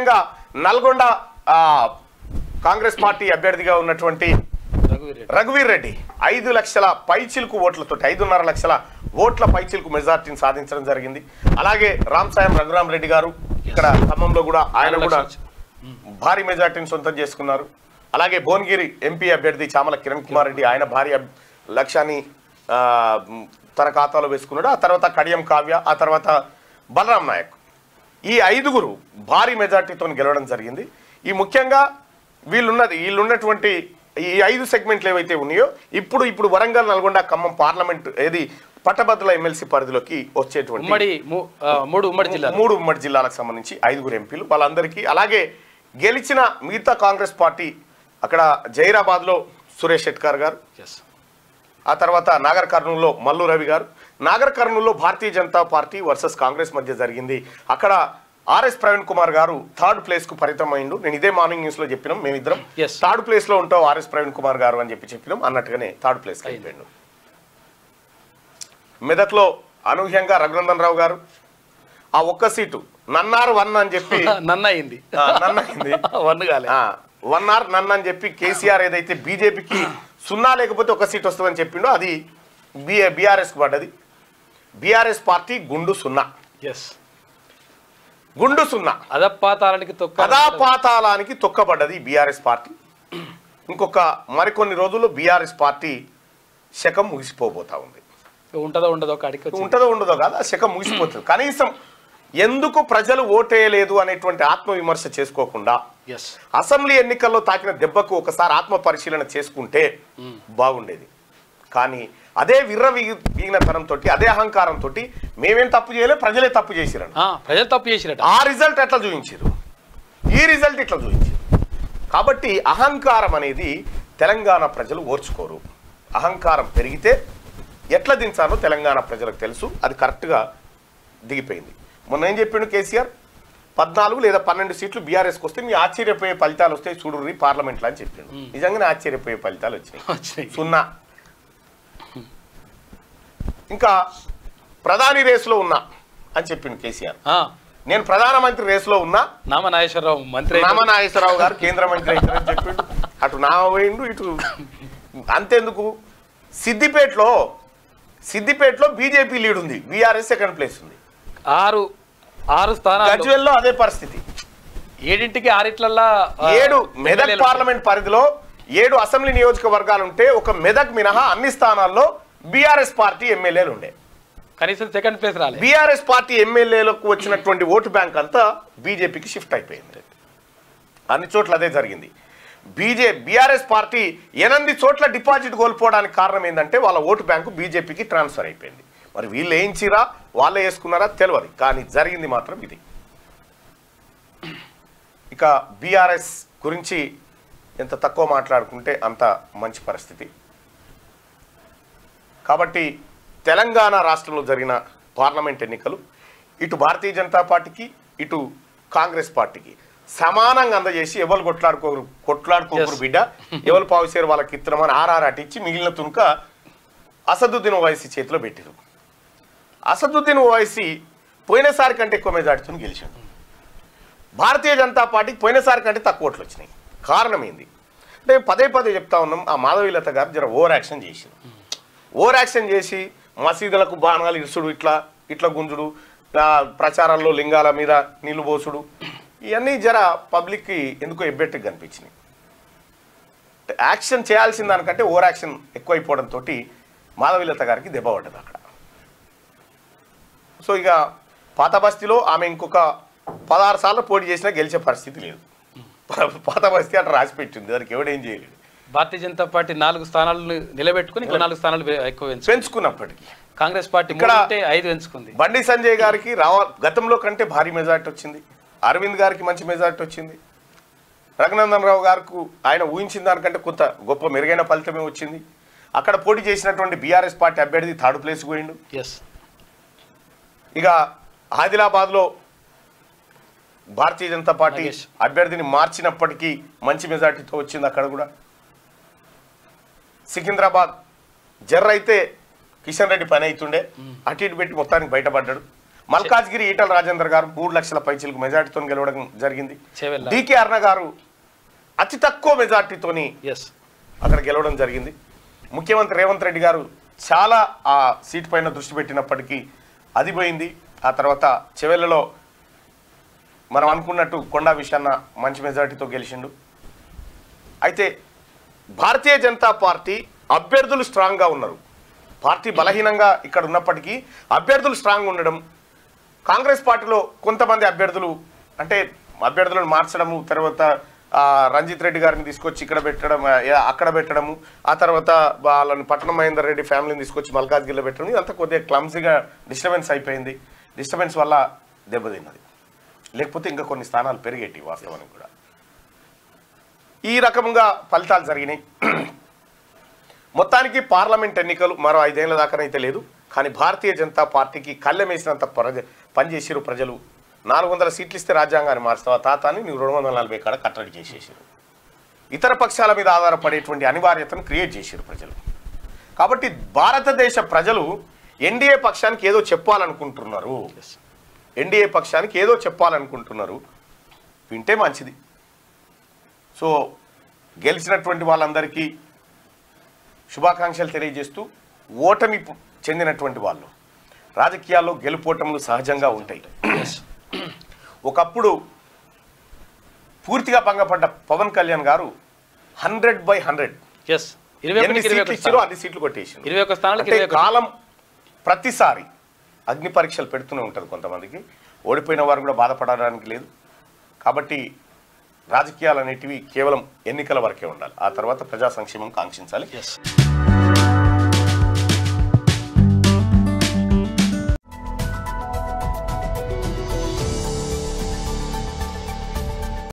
ముఖ్యంగా నల్గొండ కాంగ్రెస్ పార్టీ అభ్యర్థిగా ఉన్నటువంటి రఘువీర్ రెడ్డి 5 లక్షల పైచిలుకు ఓట్లతో 5.5 లక్షల ఓట్ల పైచిలుకు మెజార్టీని సాధించడం జరిగింది. అలాగే రామసాయం రఘురామ్ రెడ్డి గారు ఇక్కడ ఖమ్మంలో కూడా ఆయన కూడా భారీ మెజార్టీని సొంతం చేసుకున్నారు. అలాగే భువనగిరి ఎంపీ అభ్యర్థి చామల కిరణ్ కుమార్ రెడ్డి ఆయన భారీ లక్ష్యాన్ని తన ఖాతాలో వేసుకున్నాడు. ఆ తర్వాత కడియం కావ్య, ఆ తర్వాత బలరాం నాయక్, ఈ 5గురు భారీ మెజార్టీతో గెలవడం జరిగింది. ఈ ముఖ్యంగా వీళ్ళున్నటువంటి ఈ 5 సెగ్మెంట్లు ఏవైతే ఉన్నాయో ఇప్పుడు వరంగల్, నల్గొండ, ఖమ్మం పార్లమెంట్ ఏది పట్టభద్రుల ఎమ్మెల్సీ పరిధిలోకి వచ్చేటువంటి 3 ఉమ్మడి జిల్లాలకు సంబంధించి 5గురు ఎంపీలు వాళ్ళందరికీ, అలాగే గెలిచిన మిగతా కాంగ్రెస్ పార్టీ అక్కడ జైరాబాద్లో సురేష్ షెట్కర్ గారు, ఆ తర్వాత నాగర్ కర్నూలులో మల్లు రవి గారు, నాగర్ కర్నూలులో భారతీయ జనతా పార్టీ వర్సెస్ కాంగ్రెస్ మధ్య జరిగింది. అక్కడ ఆర్ఎస్ ప్రవీణ్ కుమార్ గారు 3rd ప్లేస్కు పరితమైండు. నేను ఇదే మార్నింగ్ న్యూస్లో చెప్పినాం, మేమిద్దరం 3rd ప్లేస్లో ఉంటాం ఆర్ఎస్ ప్రవీణ్ కుమార్ గారు అని చెప్పినాం. అన్నట్టుగానే 3rd ప్లేస్కి అయిపోయాడు. మెదక్లో అనూహ్యంగా రఘునందన్ రావు గారు ఆ ఒక్క సీటు నన్నారు 1 అని చెప్పి నన్నయింది 1 నన్ను అని చెప్పి కేసీఆర్ ఏదైతే బీజేపీకి 0 లేకపోతే 1 సీట్ వస్తుందని చెప్పిండో అది బీఆర్ఎస్కి పడ్డది. బీఆర్ఎస్ పార్టీ గుండు 0 అదాపాతాళానికి తొక్కబడ్డది బీఆర్ఎస్ పార్టీ. ఇంకొక మరికొన్ని రోజుల్లో బీఆర్ఎస్ పార్టీ శకం ముగిసిపోబోతా ఉంది. ఉంటదో ఉండదో కాదు, ఆ శకం ముగిసిపోతుంది. కనీసం ఎందుకు ప్రజలు ఓటేయలేదు అనేటువంటి ఆత్మవిమర్శ చేసుకోకుండా అసెంబ్లీ ఎన్నికల్లో తాకిన దెబ్బకు ఒకసారి ఆత్మ పరిశీలన చేసుకుంటే బాగుండేది. కానీ అదే విర్రవీగినతనంతో, అదే అహంకారంతో మేమేం తప్పు చేయలేదు, ప్రజలే తప్పు చేసిరట. ఆ రిజల్ట్ ఎట్లా చూపించారు, ఈ రిజల్ట్ ఇట్లా చూపించారు. కాబట్టి అహంకారం అనేది తెలంగాణ ప్రజలు ఓర్చుకోరు. అహంకారం పెరిగితే ఎట్లా దించాలో తెలంగాణ ప్రజలకు తెలుసు. అది కరెక్ట్గా దిగిపోయింది. మొన్న ఏం చెప్పిండు కేసీఆర్, 14 లేదా 12 సీట్లు బీఆర్ఎస్కి వస్తే మీ ఆశ్చర్యపోయే ఫలితాలు వస్తాయి చూడుర్రి పార్లమెంట్లో అని చెప్పిండు. నిజంగానే ఆశ్చర్యపోయే ఫలితాలు వచ్చినాయి. 0. ఇంకా ప్రధాని రేసులో ఉన్నా అని చెప్పిండు కేసీఆర్. నేను ప్రధానమంత్రి రేసులో ఉన్నా, నామనాగేశ్వరరావు గారు కేంద్ర మంత్రి అవుతారని చెప్పిండు. అటు నామ పోయిండు, ఇటు అంతెందుకు సిద్దిపేటలో బీజేపీ లీడ్ ఉంది, బీఆర్ఎస్ 2nd ప్లేస్ ఉంది. 6 స్థానాలు. గజ్వేల్లో అదే పరిస్థితి. 7 మెదక్ పార్లమెంట్ పరిధిలో 7 అసెంబ్లీ నియోజకవర్గాలు ఉంటే ఒక మెదక్ మినహా అన్ని స్థానాల్లో బీఆర్ఎస్ పార్టీ ఎమ్మెల్యేలు ఉండే. కనీసం 2nd ప్లేస్ రాలేదు. బీఆర్ఎస్ పార్టీ ఎమ్మెల్యేలకు వచ్చినటువంటి ఓటు బ్యాంక్ అంతా బీజేపీకి షిఫ్ట్ అయిపోయింది. అన్ని చోట్ల అదే జరిగింది. బీఆర్ఎస్ పార్టీ 8 చోట్ల డిపాజిట్ కోల్పోవడానికి కారణం ఏంటంటే వాళ్ళ ఓటు బ్యాంకు బీజేపీకి ట్రాన్స్ఫర్ అయిపోయింది. మరి వీళ్ళు వేయించిరా వాళ్ళే వేసుకున్నారా తెలియదు, కానీ జరిగింది మాత్రం ఇది. ఇక బీఆర్ఎస్ గురించి ఎంత తక్కువ మాట్లాడుకుంటే అంత మంచి పరిస్థితి. కాబట్టి తెలంగాణ రాష్ట్రంలో జరిగిన పార్లమెంట్ ఎన్నికలు ఇటు భారతీయ జనతా పార్టీకి ఇటు కాంగ్రెస్ పార్టీకి సమానంగా అందజేసి ఎవరు కొట్లాడుకోరు బిడ్డ, ఎవరు పావుసేరు వాళ్ళకి ఇత్తనమని ఆర్ఆర్ఆర్ ఇచ్చి మిగిలిన తునుక అసదుద్దీన్ ఓవైసీ చేతిలో పెట్టారు. అసదుద్దీన్ ఓవైసీ పోయినసారి కంటే ఎక్కువ మెజార్టీతో గెలిచాడు. భారతీయ జనతా పార్టీకి పోయినసారి కంటే తక్కువ ఓట్లు వచ్చినాయి. కారణం ఏంది అంటే పదే చెప్తా ఉన్నాం, ఆ మాధవీలత గారు జర ఓవర్ యాక్షన్ చేసి మసీదులకు బాణాలు ఇరుసుడు, ఇట్లా గుంజుడు, ప్రచారాల్లో లింగాల మీద నీళ్లు పోసుడు, ఇవన్నీ జర పబ్లిక్కి ఎందుకో ఎబ్బెట్టుగా కనిపించినాయి. యాక్షన్ చేయాల్సిన దానికంటే ఓవర్ యాక్షన్ ఎక్కువైపోవడంతో మాధవీలత గారికి దెబ్బ పడ్డది అక్కడ. సో ఇక పాత బస్తీలో ఆమె ఇంకొక 16 సార్లు పోటీ చేసినా గెలిచే పరిస్థితి లేదు. పాత బస్తీ అట్లా రాసిపెట్టింది, దానికి ఎవడేం చేయలేడు. భారతీయ జనతా పార్టీ 4 స్థానాలు నిలబెట్టుకుని ఇంకో 4 స్థానాలు ఎక్కువ పెంచుకున్నప్పటికీ కాంగ్రెస్ పార్టీ ఇక్కడ 5 పెంచుకుంది. బండి సంజయ్ గారికి గతంలో కంటే భారీ మెజార్టీ వచ్చింది. అరవింద్ గారికి మంచి మెజార్టీ వచ్చింది. రఘునందన్ రావు గారికి ఆయన ఊహించిన దానికంటే కొంత గొప్ప మెరుగైన ఫలితమే వచ్చింది. అక్కడ పోటీ చేసినటువంటి బీఆర్ఎస్ పార్టీ అభ్యర్థి 3rd ప్లేస్ పోయిండు. ఇక ఆదిలాబాద్లో భారతీయ జనతా పార్టీ అభ్యర్థిని మార్చినప్పటికీ మంచి మెజార్టీతో వచ్చింది. అక్కడ కూడా సికింద్రాబాద్ జర్ర అయితే కిషన్ రెడ్డి పని అవుతుండే, అటు ఇటు పెట్టి మొత్తానికి బయటపడ్డాడు. మల్కాజ్గిరి ఈటల రాజేందర్ గారు 3 లక్షల పైచిలకు మెజార్టీతో గెలవడం జరిగింది. డికే అరుణ గారు అతి తక్కువ మెజార్టీతోని అక్కడ గెలవడం జరిగింది. ముఖ్యమంత్రి రేవంత్ రెడ్డి గారు చాలా ఆ సీట్ పైన దృష్టి పెట్టినప్పటికీ అది పోయింది. ఆ తర్వాత చెవెళ్లలో మనం అనుకున్నట్టు కొండా విషయాన్న మంచి మెజార్టీతో గెలిచిండు. అయితే భారతీయ జనతా పార్టీ అభ్యర్థులు స్ట్రాంగ్గా ఉన్నారు. పార్టీ బలహీనంగా ఇక్కడ ఉన్నప్పటికీ అభ్యర్థులు స్ట్రాంగ్ ఉండడం, కాంగ్రెస్ పార్టీలో కొంతమంది అభ్యర్థులు అంటే అభ్యర్థులను మార్చడము, తర్వాత రంజిత్ రెడ్డి గారిని తీసుకొచ్చి ఇక్కడ పెట్టడం, అక్కడ పెట్టడము, ఆ తర్వాత వాళ్ళని పట్నం మహేందర్ రెడ్డి ఫ్యామిలీని తీసుకొచ్చి మల్కాజ్గిరిలో పెట్టడం, ఇదంతా కొద్దిగా క్లమ్సీగా డిస్టర్బెన్స్ అయిపోయింది. డిస్టర్బెన్స్ వల్ల దెబ్బతిన్నది. లేకపోతే ఇంకా కొన్ని స్థానాలు పెరిగేటి వాస్తవానికి కూడా. ఈ రకంగా ఫలితాలు జరిగినాయి. మొత్తానికి పార్లమెంట్ ఎన్నికలు మరో 5 ఏళ్ల దాకానైతే లేదు. కానీ భారతీయ జనతా పార్టీకి కళ్ళెమేసినంత పనిచేసారు ప్రజలు. 400 సీట్లు ఇస్తే రాజ్యాంగాన్ని మార్స్తావా తాతాని నువ్వు 240 కాడ కట్టడి చేసేసారు. ఇతర పక్షాల మీద ఆధారపడేటువంటి అనివార్యతను క్రియేట్ చేశారు ప్రజలు. కాబట్టి భారతదేశ ప్రజలు ఎన్డీఏ పక్షానికి ఏదో చెప్పాలనుకుంటున్నారు. ఎన్డీఏ పక్షానికి ఏదో చెప్పాలనుకుంటున్నారు. వింటే మంచిది. సో గెలిచినటువంటి వాళ్ళందరికీ శుభాకాంక్షలు తెలియజేస్తూ, ఓటమి చెందినటువంటి వాళ్ళు రాజకీయాల్లో గెలుపోటములు సహజంగా ఉంటాయి. ఒకప్పుడు పూర్తిగా భంగపడ్డ పవన్ కళ్యాణ్ గారు 100/100 ఎన్ని సీట్లు ఇచ్చారో అన్ని సీట్లు కొట్టేసి కాలం ప్రతిసారి అగ్ని పరీక్షలు పెడుతూనే ఉంటారు. కొంతమందికి ఓడిపోయిన వారు కూడా బాధపడడానికి లేదు. కాబట్టి రాజకీయాలు అనేటివి కేవలం ఎన్నికల వరకే ఉండాలి. ఆ తర్వాత ప్రజా సంక్షేమం కాంక్షించాలి.